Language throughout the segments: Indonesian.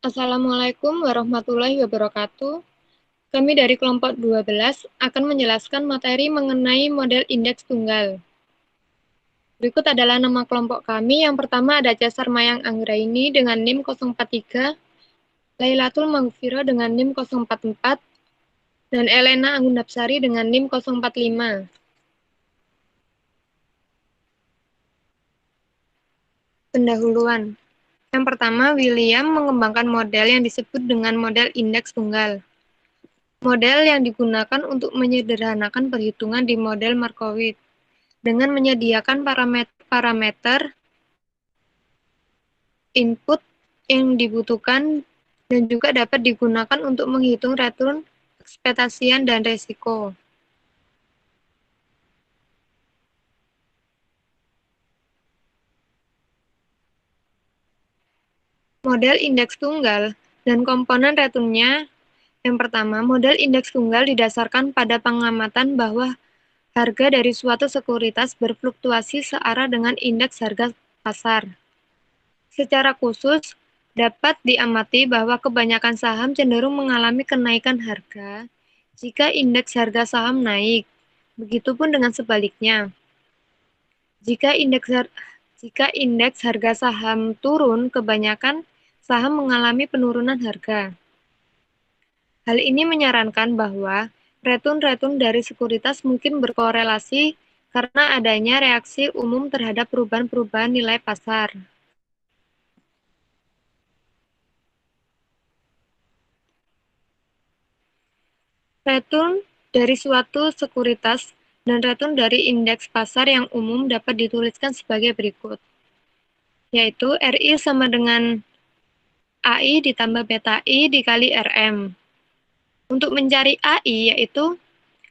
Assalamualaikum warahmatullahi wabarakatuh. Kami dari kelompok 12 akan menjelaskan materi mengenai model indeks tunggal. Berikut adalah nama kelompok kami. Yang pertama ada Cesar Mayang Anggraini dengan NIM 043, Lailatul Maghfirah dengan NIM 044, dan Elena Anggunapsari dengan NIM 045. Pendahuluan. Yang pertama, William mengembangkan model yang disebut dengan model indeks tunggal. Model yang digunakan untuk menyederhanakan perhitungan di model Markowitz dengan menyediakan parameter input yang dibutuhkan dan juga dapat digunakan untuk menghitung return, ekspektasian, dan resiko. Model indeks tunggal dan komponen returnnya. Yang pertama, model indeks tunggal didasarkan pada pengamatan bahwa harga dari suatu sekuritas berfluktuasi searah dengan indeks harga pasar. Secara khusus, dapat diamati bahwa kebanyakan saham cenderung mengalami kenaikan harga jika indeks harga saham naik. Begitupun dengan sebaliknya. Jika indeks harga saham turun, kebanyakan saham mengalami penurunan harga. Hal ini menyarankan bahwa return dari sekuritas mungkin berkorelasi karena adanya reaksi umum terhadap perubahan-perubahan nilai pasar. Return dari suatu sekuritas dan return dari indeks pasar yang umum dapat dituliskan sebagai berikut, yaitu RI sama dengan AI ditambah beta I dikali RM. Untuk mencari AI, yaitu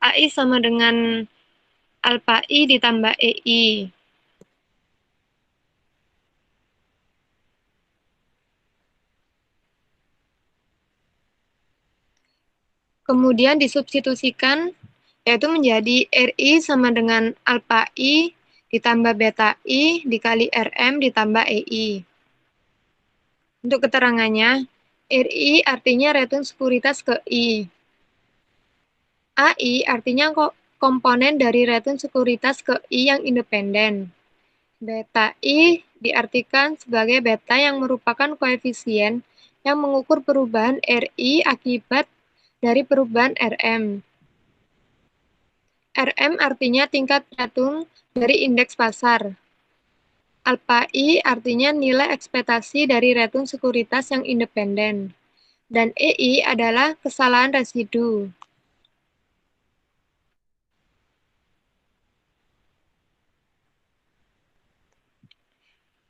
AI sama dengan alpha I ditambah EI. Kemudian disubstitusikan, yaitu menjadi RI sama dengan alpha I ditambah beta I dikali RM ditambah EI. Untuk keterangannya, RI artinya return sekuritas ke I. AI artinya komponen dari return sekuritas ke I yang independen. Beta I diartikan sebagai beta yang merupakan koefisien yang mengukur perubahan RI akibat dari perubahan RM. RM artinya tingkat return dari indeks pasar. Alpha I artinya nilai ekspektasi dari return sekuritas yang independen. Dan EI adalah kesalahan residu.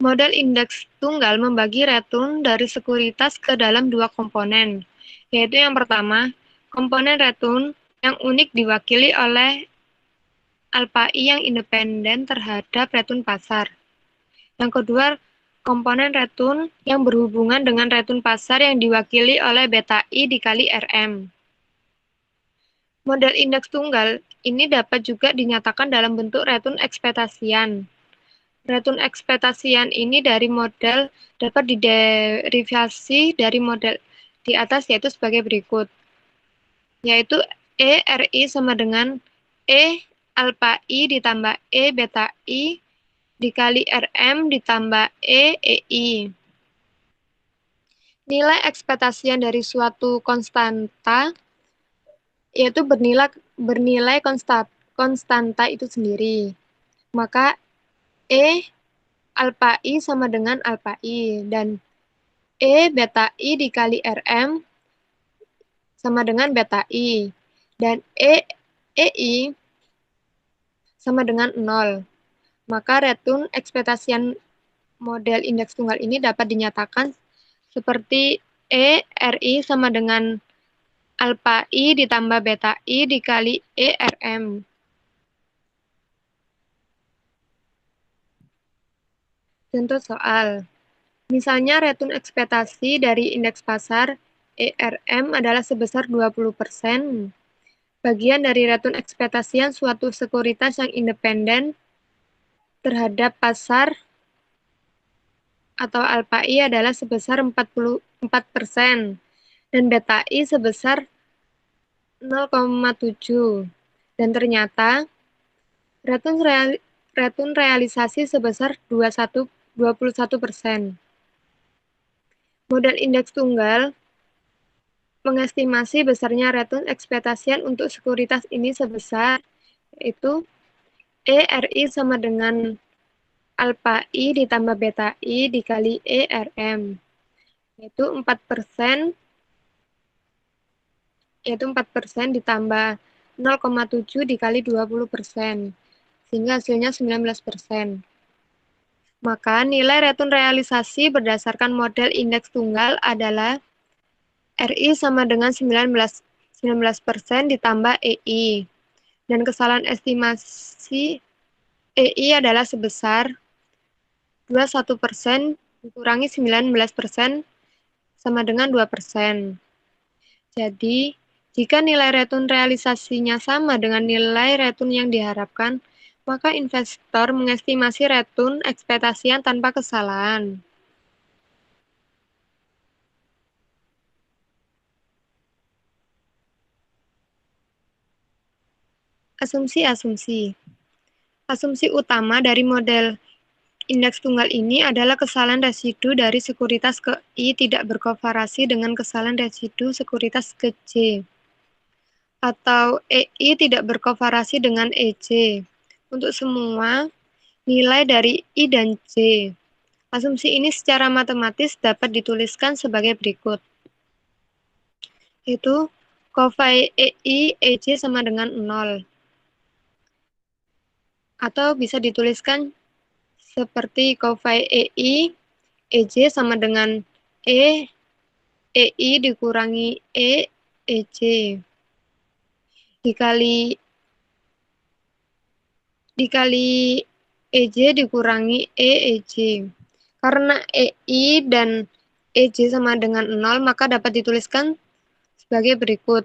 Model indeks tunggal membagi return dari sekuritas ke dalam dua komponen, yaitu yang pertama, komponen return yang unik diwakili oleh alpha I yang independen terhadap return pasar. Yang kedua, komponen return yang berhubungan dengan return pasar yang diwakili oleh beta I dikali RM. Model indeks tunggal ini dapat juga dinyatakan dalam bentuk return ekspektasian. Return ekspektasian ini dari model dapat diderivasi dari model di atas, yaitu sebagai berikut, yaitu ERI sama dengan E alpha I ditambah E beta I dikali RM ditambah EI. Nilai ekspektasian dari suatu konstanta yaitu bernilai konstanta itu sendiri. Maka E alpha I sama dengan alpha I dan E beta I dikali RM sama dengan beta I dan EI sama dengan 0. Maka return ekspektasian model indeks tunggal ini dapat dinyatakan seperti ERI sama dengan alpha I ditambah beta I dikali ERM. Contoh soal. Misalnya return ekspektasi dari indeks pasar ERM adalah sebesar 20%. Bagian dari return ekspektasian suatu sekuritas yang independen terhadap pasar atau alpha I adalah sebesar 44% dan beta I sebesar 0,7. Dan ternyata return realisasi sebesar 21%. Model indeks tunggal mengestimasi besarnya return ekspektasian untuk sekuritas ini sebesar, yaitu ERI sama dengan alpha I ditambah beta I dikali ERM, yaitu 4%, ditambah 0,7 dikali 20%, sehingga hasilnya 19%. Maka nilai return realisasi berdasarkan model indeks tunggal adalah RI sama dengan 19% ditambah EI. Dan kesalahan estimasi EI adalah sebesar 21% dikurangi 19% sama dengan 2%. Jadi, jika nilai return realisasinya sama dengan nilai return yang diharapkan, maka investor mengestimasi return ekspektasian tanpa kesalahan. Asumsi-asumsi. Asumsi utama dari model indeks tunggal ini adalah kesalahan residu dari sekuritas ke I tidak berkorelasi dengan kesalahan residu sekuritas ke J, atau EI tidak berkorelasi dengan EJ. Untuk semua nilai dari I dan J. Asumsi ini secara matematis dapat dituliskan sebagai berikut. Yaitu cofai EI EJ sama dengan 0. Atau bisa dituliskan seperti cofai EI EJ sama dengan EI dikurangi EJ dikali EJ dikurangi EJ. Karena EI dan EJ sama dengan 0, maka dapat dituliskan sebagai berikut.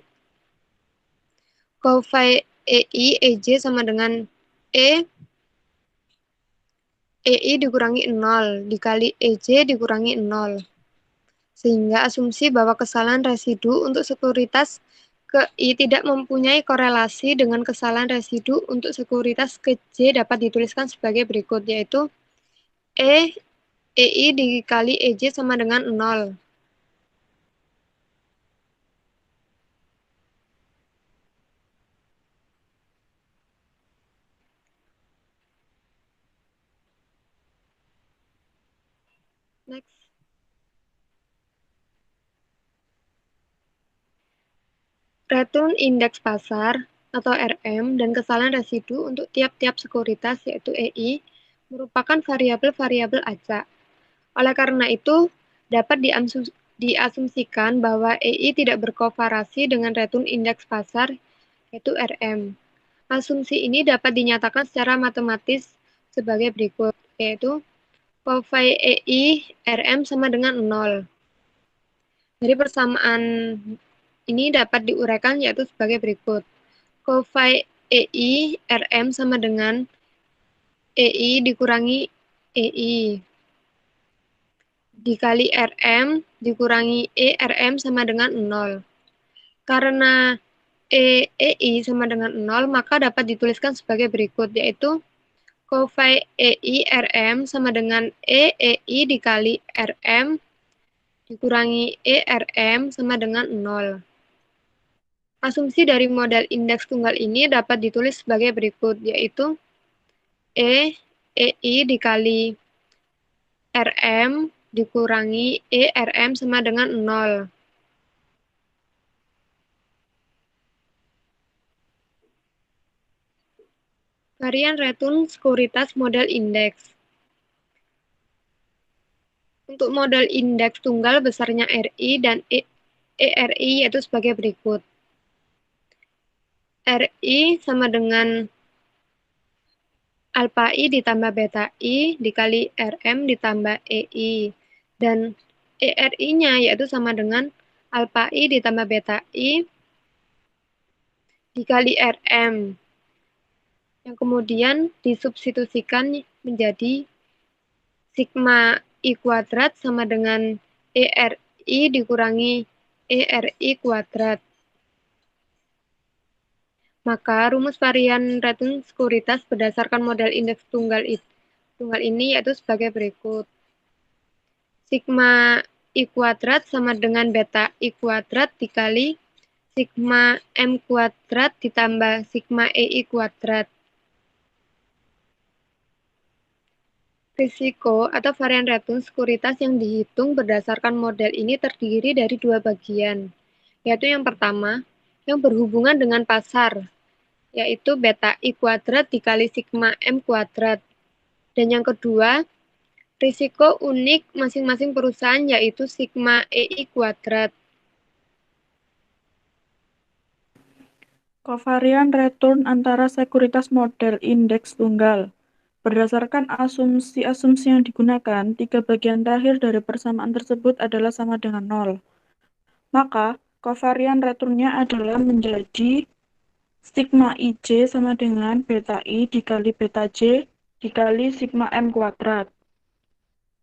Cofai EI EJ sama dengan EI dikurangi 0 dikali EJ dikurangi 0. Sehingga asumsi bahwa kesalahan residu untuk sekuritas ke I tidak mempunyai korelasi dengan kesalahan residu untuk sekuritas ke J dapat dituliskan sebagai berikut, yaitu EI dikali EJ sama dengan 0. Next. Return indeks pasar atau RM dan kesalahan residu untuk tiap-tiap sekuritas yaitu EI merupakan variabel-variabel acak. Oleh karena itu, dapat diasumsikan bahwa EI tidak berkorelasi dengan return indeks pasar yaitu RM. Asumsi ini dapat dinyatakan secara matematis sebagai berikut, yaitu cofai EI RM sama dengan 0. Dari persamaan ini dapat diuraikan yaitu sebagai berikut. Cofai EI RM sama dengan EI dikurangi EI dikali RM dikurangi ERM sama dengan 0. Karena EI sama dengan 0, maka dapat dituliskan sebagai berikut, yaitu cofai EI RM sama dengan EI dikali RM dikurangi ERM sama dengan 0. Asumsi dari model indeks tunggal ini dapat ditulis sebagai berikut, yaitu EI dikali RM dikurangi ERM sama dengan 0. Varian return sekuritas model indeks. Untuk model indeks tunggal besarnya RI dan ERI yaitu sebagai berikut. RI sama dengan alpha I ditambah beta I dikali RM ditambah EI. Dan ERI-nya yaitu sama dengan alpha I ditambah beta I dikali RM. Yang kemudian disubstitusikan menjadi sigma I kuadrat sama dengan ERI dikurangi ERI kuadrat. Maka rumus varian return sekuritas berdasarkan model indeks tunggal ini yaitu sebagai berikut. Sigma I kuadrat sama dengan beta I kuadrat dikali sigma M kuadrat ditambah sigma EI kuadrat. Risiko atau varian return sekuritas yang dihitung berdasarkan model ini terdiri dari dua bagian, yaitu yang pertama, yang berhubungan dengan pasar, yaitu beta I kuadrat dikali sigma M kuadrat. Dan yang kedua, risiko unik masing-masing perusahaan, yaitu sigma EI kuadrat. Kovarian return antara sekuritas model indeks tunggal. Berdasarkan asumsi-asumsi yang digunakan, tiga bagian terakhir dari persamaan tersebut adalah sama dengan 0. Maka, kovarian returnnya adalah menjadi sigma IJ sama dengan beta I dikali beta J dikali sigma M kuadrat.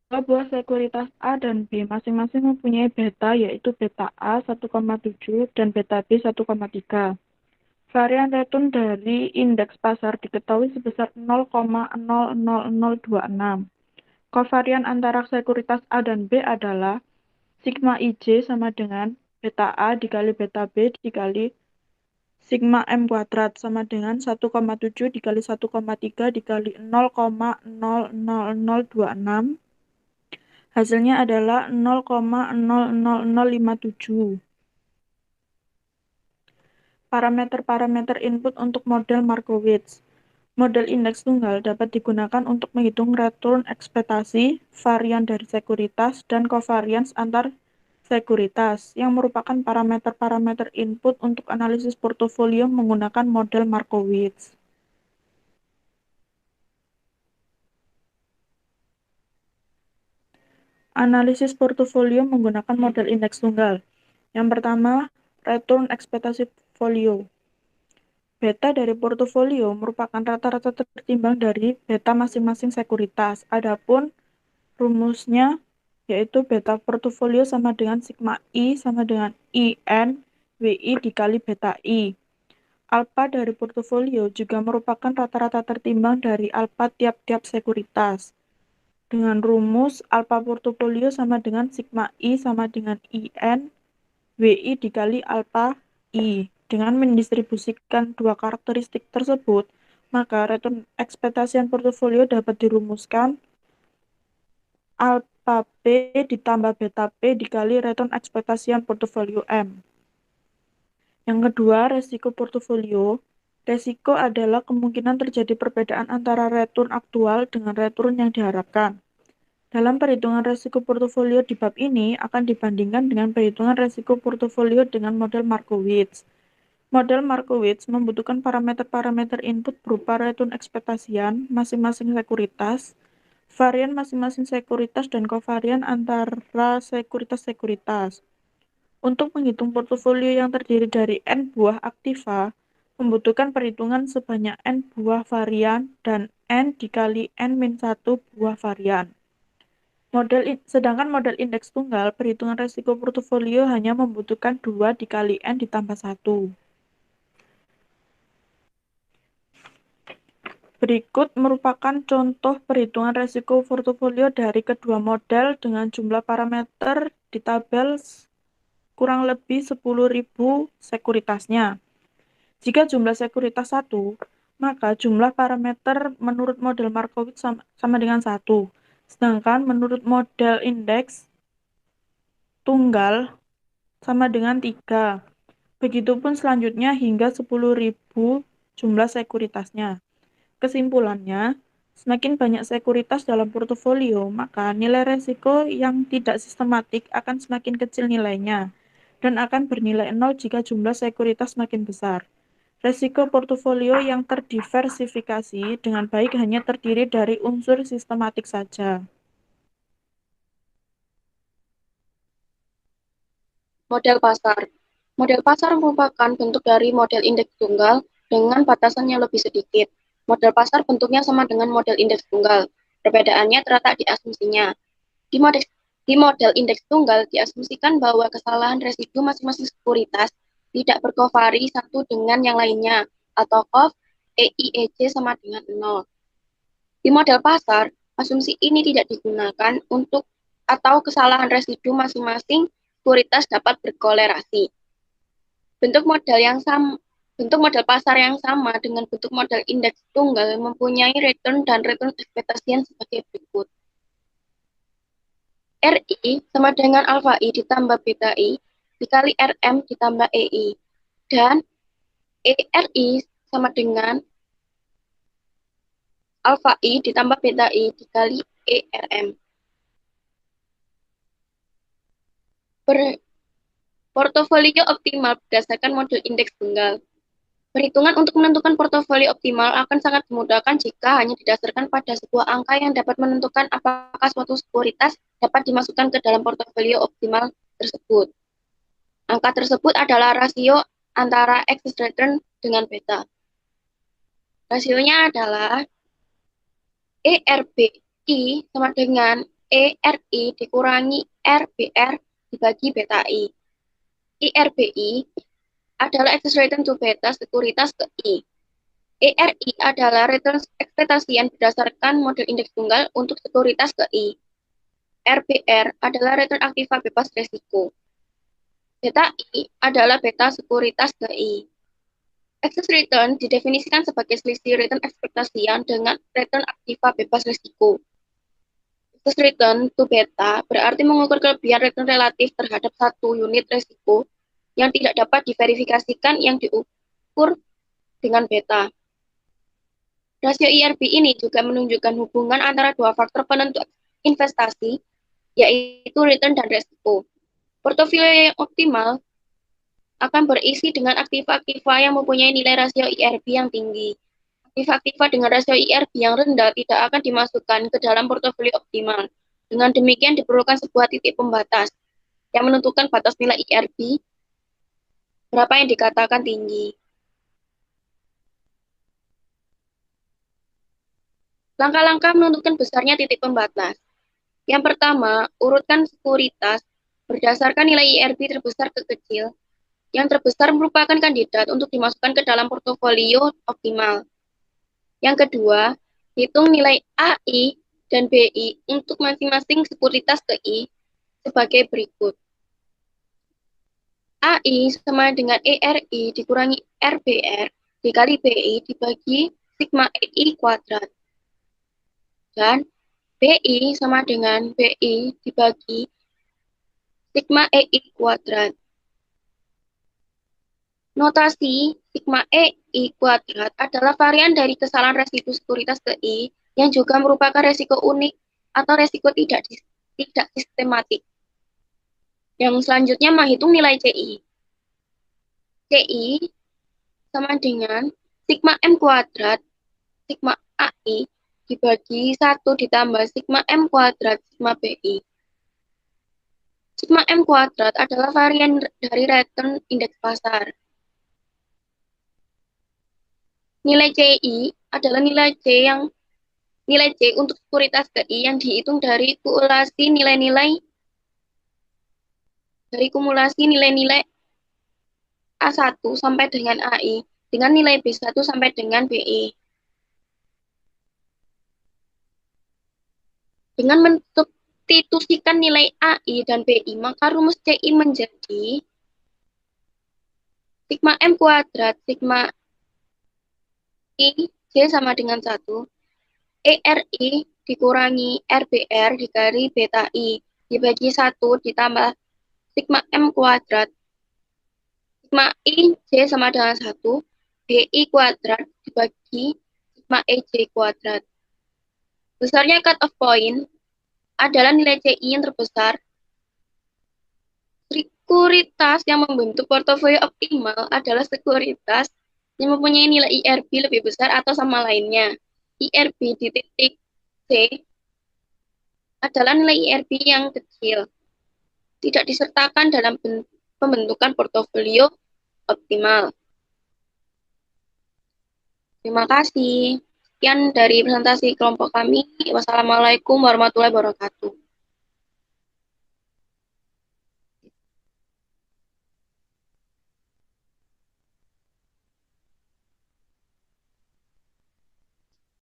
Dua buah sekuritas A dan B masing-masing mempunyai beta, yaitu beta A 1,7 dan beta B 1,3. Varian return dari indeks pasar diketahui sebesar 0,00026. Kovarian antara sekuritas A dan B adalah sigma IJ sama dengan beta A dikali beta B dikali sigma M kuadrat sama dengan 1,7 dikali 1,3 dikali 0,00026. Hasilnya adalah 0,00057. Parameter-parameter input untuk model Markowitz. Model indeks tunggal dapat digunakan untuk menghitung return ekspektasi, varian dari sekuritas, dan kovarians antar sekuritas, yang merupakan parameter-parameter input untuk analisis portofolio menggunakan model Markowitz. Analisis portofolio menggunakan model indeks tunggal. Yang pertama, return ekspektasi folio. Beta dari portofolio merupakan rata-rata tertimbang dari beta masing-masing sekuritas. Adapun rumusnya yaitu beta portofolio sama dengan sigma I sama dengan IN WI dikali beta I. Alpha dari portofolio juga merupakan rata-rata tertimbang dari alpha tiap-tiap sekuritas. Dengan rumus alpha portofolio sama dengan sigma I sama dengan IN WI dikali alpha I. Dengan mendistribusikan dua karakteristik tersebut, maka return ekspektasian portofolio dapat dirumuskan alpha P ditambah beta P dikali return ekspektasian portofolio M. Yang kedua, resiko portofolio. Resiko adalah kemungkinan terjadi perbedaan antara return aktual dengan return yang diharapkan. Dalam perhitungan resiko portofolio di bab ini akan dibandingkan dengan perhitungan resiko portofolio dengan model Markowitz. Model Markowitz membutuhkan parameter-parameter input berupa return ekspektasian masing-masing sekuritas, varian masing-masing sekuritas, dan kovarian antara sekuritas-sekuritas. Untuk menghitung portofolio yang terdiri dari N buah aktiva, membutuhkan perhitungan sebanyak N buah varian dan N dikali N-1 buah varian. Sedangkan model indeks tunggal, perhitungan resiko portofolio hanya membutuhkan 2 dikali N ditambah 1. Berikut merupakan contoh perhitungan resiko portofolio dari kedua model dengan jumlah parameter di tabel kurang lebih 10.000 sekuritasnya. Jika jumlah sekuritas 1, maka jumlah parameter menurut model Markowitz sama dengan 1. Sedangkan menurut model indeks tunggal sama dengan 3. Begitupun selanjutnya hingga 10.000 jumlah sekuritasnya. Kesimpulannya, semakin banyak sekuritas dalam portofolio, maka nilai resiko yang tidak sistematik akan semakin kecil nilainya, dan akan bernilai 0 jika jumlah sekuritas semakin besar. Resiko portofolio yang terdiversifikasi dengan baik hanya terdiri dari unsur sistematik saja. Model pasar. Model pasar merupakan bentuk dari model indeks tunggal dengan batasan yang lebih sedikit. Model pasar bentuknya sama dengan model indeks tunggal. Perbedaannya terletak di asumsinya. Di model indeks tunggal diasumsikan bahwa kesalahan residu masing-masing sekuritas tidak berkovari satu dengan yang lainnya, atau COV EI/EJ sama dengan 0. Di model pasar, asumsi ini tidak digunakan atau kesalahan residu masing-masing sekuritas dapat berkolerasi. Bentuk model pasar yang sama dengan bentuk model indeks tunggal mempunyai return dan return ekspektasian sebagai berikut. RI sama dengan alfa I ditambah beta I dikali RM ditambah EI. Dan ERI sama dengan alfa I ditambah beta I dikali ERM. Portofolio optimal berdasarkan model indeks tunggal. Perhitungan untuk menentukan portofolio optimal akan sangat dimudahkan jika hanya didasarkan pada sebuah angka yang dapat menentukan apakah suatu sekuritas dapat dimasukkan ke dalam portofolio optimal tersebut. Angka tersebut adalah rasio antara excess return dengan beta. Rasionya adalah ERBI sama dengan ERI dikurangi RBR dibagi beta I. ERBI adalah excess return to beta sekuritas ke I. ERI adalah return ekspektasian berdasarkan model indeks tunggal untuk sekuritas ke I. RBR adalah return aktiva bebas resiko. Beta I adalah beta sekuritas ke I. Excess return didefinisikan sebagai selisih return ekspektasian dengan return aktiva bebas resiko. Excess return to beta berarti mengukur kelebihan return relatif terhadap satu unit resiko yang tidak dapat diverifikasikan yang diukur dengan beta. Rasio IRB ini juga menunjukkan hubungan antara dua faktor penentu investasi, yaitu return dan resiko. Portofolio yang optimal akan berisi dengan aktiva-aktiva yang mempunyai nilai rasio IRB yang tinggi. Aktiva-aktiva dengan rasio IRB yang rendah tidak akan dimasukkan ke dalam portofolio optimal. Dengan demikian diperlukan sebuah titik pembatas yang menentukan batas nilai IRB berapa yang dikatakan tinggi. Langkah-langkah menentukan besarnya titik pembatas. Yang pertama, urutkan sekuritas berdasarkan nilai IRB terbesar ke kecil. Yang terbesar merupakan kandidat untuk dimasukkan ke dalam portofolio optimal. Yang kedua, hitung nilai AI dan BI untuk masing-masing sekuritas ke I sebagai berikut. AI sama dengan ERI dikurangi RBR dikali BI dibagi sigma EI kuadrat. Dan BI sama dengan BI dibagi sigma EI kuadrat. Notasi sigma EI kuadrat adalah varian dari kesalahan residu sekuritas ke I yang juga merupakan resiko unik atau resiko tidak sistematik. Yang selanjutnya menghitung nilai CI. CI sama dengan sigma M kuadrat sigma AI dibagi 1 ditambah sigma M kuadrat sigma BI. Sigma M kuadrat adalah varian dari return indeks pasar. Nilai CI adalah nilai C untuk sekuritas BI yang dihitung dari kumulasi nilai-nilai A1 sampai dengan AI dengan nilai B1 sampai dengan BI. Dengan mensubstitusikan nilai AI dan BI, maka rumus CI menjadi sigma M kuadrat sigma I J sama dengan 1 ERI dikurangi RBR dikali beta I dibagi 1 ditambah sigma M kuadrat sigma I J sama dengan 1 BI kuadrat dibagi sigma EJ kuadrat. Besarnya cut off point adalah nilai CI yang terbesar. Sekuritas yang membentuk portofolio optimal adalah sekuritas yang mempunyai nilai IRB lebih besar atau sama lainnya. IRB di titik C adalah nilai IRB yang kecil, tidak disertakan dalam pembentukan portofolio optimal. Terima kasih. Sekian dari presentasi kelompok kami. Wassalamualaikum warahmatullahi wabarakatuh.